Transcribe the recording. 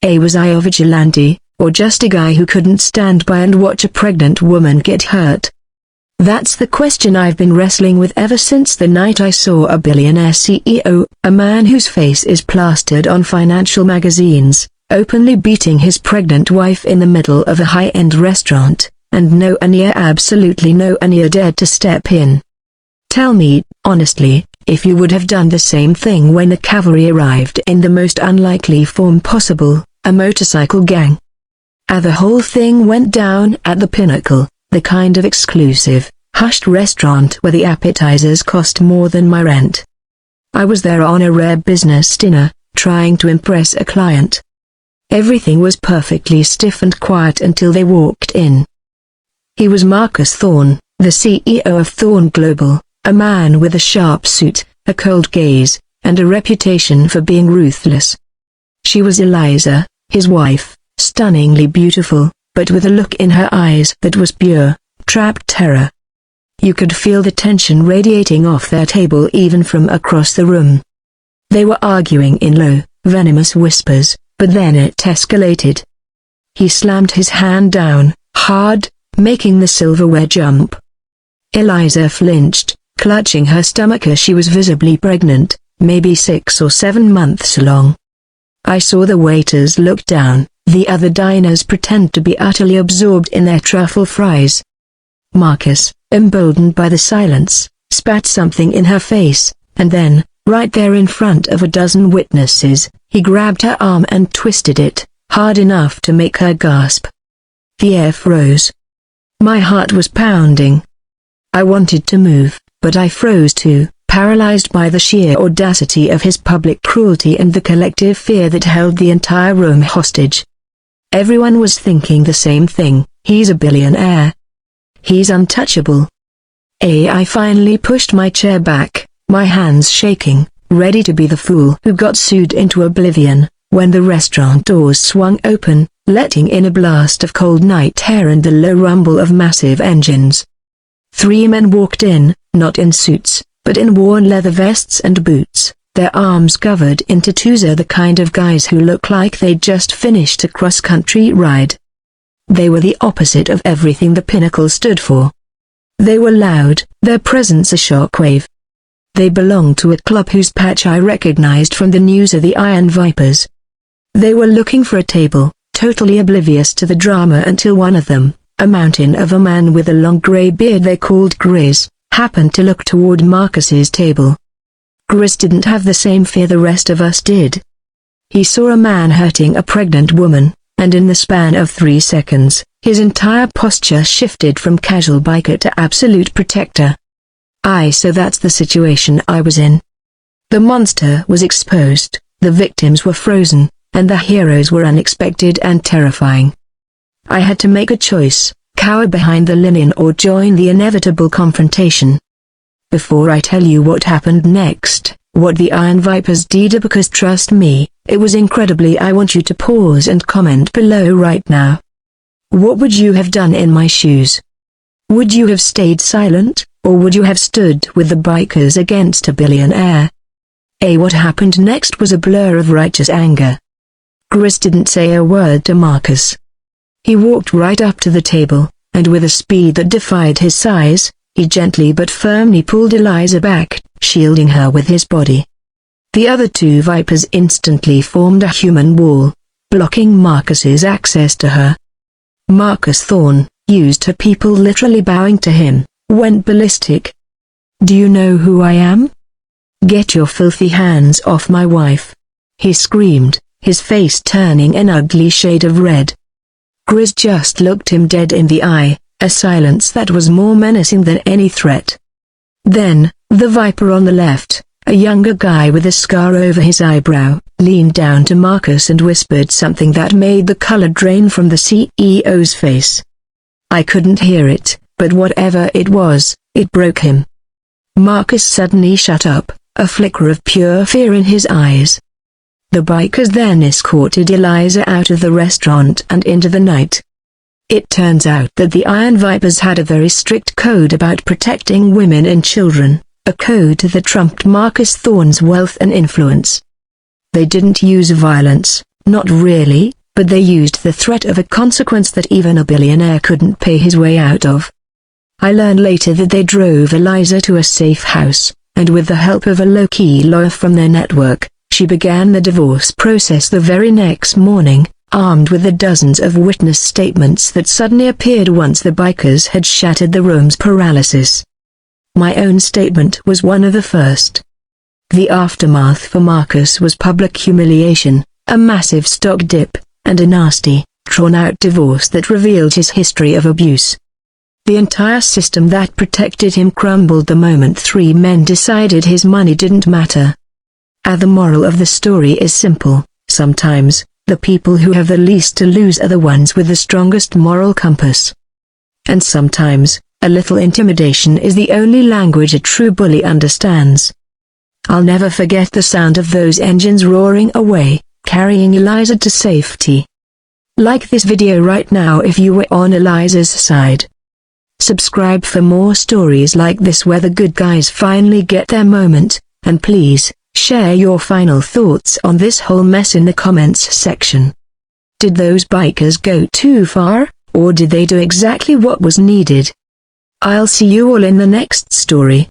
Was I a vigilante, or just a guy who couldn't stand by and watch a pregnant woman get hurt? That's the question I've been wrestling with ever since the night I saw a billionaire CEO, a man whose face is plastered on financial magazines, openly beating his pregnant wife in the middle of a high-end restaurant, and absolutely no one dared to step in. Tell me, honestly, if you would have done the same thing when the cavalry arrived in the most unlikely form possible, a motorcycle gang. The whole thing went down at the Pinnacle, the kind of exclusive, hushed restaurant where the appetizers cost more than my rent. I was there on a rare business dinner, trying to impress a client. Everything was perfectly stiff and quiet until they walked in. He was Marcus Thorne, the CEO of Thorne Global, a man with a sharp suit, a cold gaze, and a reputation for being ruthless. She was Eliza, his wife, stunningly beautiful, but with a look in her eyes that was pure, trapped terror. You could feel the tension radiating off their table even from across the room. They were arguing in low, venomous whispers, but then it escalated. He slammed his hand down, hard, making the silverware jump. Eliza flinched, clutching her stomach as she was visibly pregnant, maybe 6 or 7 months along. I saw the waiters look down, the other diners pretend to be utterly absorbed in their truffle fries. Marcus, emboldened by the silence, spat something in her face, and then, right there in front of a dozen witnesses, he grabbed her arm and twisted it, hard enough to make her gasp. The air froze. My heart was pounding. I wanted to move, but I froze too, paralyzed by the sheer audacity of his public cruelty and the collective fear that held the entire room hostage. Everyone was thinking the same thing: he's a billionaire. He's untouchable. I finally pushed my chair back, my hands shaking, ready to be the fool who got sued into oblivion, when the restaurant doors swung open, letting in a blast of cold night air and the low rumble of massive engines. 3 men walked in, not in suits, but in worn leather vests and boots, their arms covered in tattoos, the kind of guys who look like they'd just finished a cross-country ride. They were the opposite of everything the Pinnacle stood for. They were loud, their presence a shockwave. They belonged to a club whose patch I recognized from the news of the Iron Vipers. They were looking for a table, totally oblivious to the drama until one of them, a mountain of a man with a long grey beard they called Grizz, happened to look toward Marcus's table. Grizz didn't have the same fear the rest of us did. He saw a man hurting a pregnant woman, and in the span of 3 seconds, his entire posture shifted from casual biker to absolute protector. So that's the situation I was in. The monster was exposed, the victims were frozen, and the heroes were unexpected and terrifying. I had to make a choice: cower behind the linen or join the inevitable confrontation. Before I tell you what happened next, what the Iron Vipers did, because trust me, it was incredibly, I want you to pause and comment below right now. What would you have done in my shoes? Would you have stayed silent, or would you have stood with the bikers against a billionaire? What happened next was a blur of righteous anger. Grizz didn't say a word to Marcus. He walked right up to the table, and with a speed that defied his size, he gently but firmly pulled Eliza back, shielding her with his body. The other 2 vipers instantly formed a human wall, blocking Marcus's access to her. Marcus Thorne, used to people literally bowing to him, went ballistic. "Do you know who I am? Get your filthy hands off my wife!" he screamed, his face turning an ugly shade of red. Grizz just looked him dead in the eye, a silence that was more menacing than any threat. Then, the viper on the left, a younger guy with a scar over his eyebrow, leaned down to Marcus and whispered something that made the color drain from the CEO's face. I couldn't hear it, but whatever it was, it broke him. Marcus suddenly shut up, a flicker of pure fear in his eyes. The bikers then escorted Eliza out of the restaurant and into the night. It turns out that the Iron Vipers had a very strict code about protecting women and children, a code that trumped Marcus Thorne's wealth and influence. They didn't use violence, Not really, but they used the threat of a consequence that even a billionaire couldn't pay his way out of. I learned later that they drove Eliza to a safe house, and with the help of a low-key lawyer from their network, she began the divorce process the very next morning, armed with the dozens of witness statements that suddenly appeared once the bikers had shattered the room's paralysis. My own statement was one of the first. The aftermath for Marcus was public humiliation, a massive stock dip, and a nasty, drawn-out divorce that revealed his history of abuse. The entire system that protected him crumbled the moment three men decided his money didn't matter. The moral of the story is simple: sometimes, the people who have the least to lose are the ones with the strongest moral compass. And sometimes, a little intimidation is the only language a true bully understands. I'll never forget the sound of those engines roaring away, carrying Eliza to safety. Like this video right now if you were on Eliza's side. Subscribe for more stories like this where the good guys finally get their moment, and please, share your final thoughts on this whole mess in the comments section. Did those bikers go too far, or did they do exactly what was needed? I'll see you all in the next story.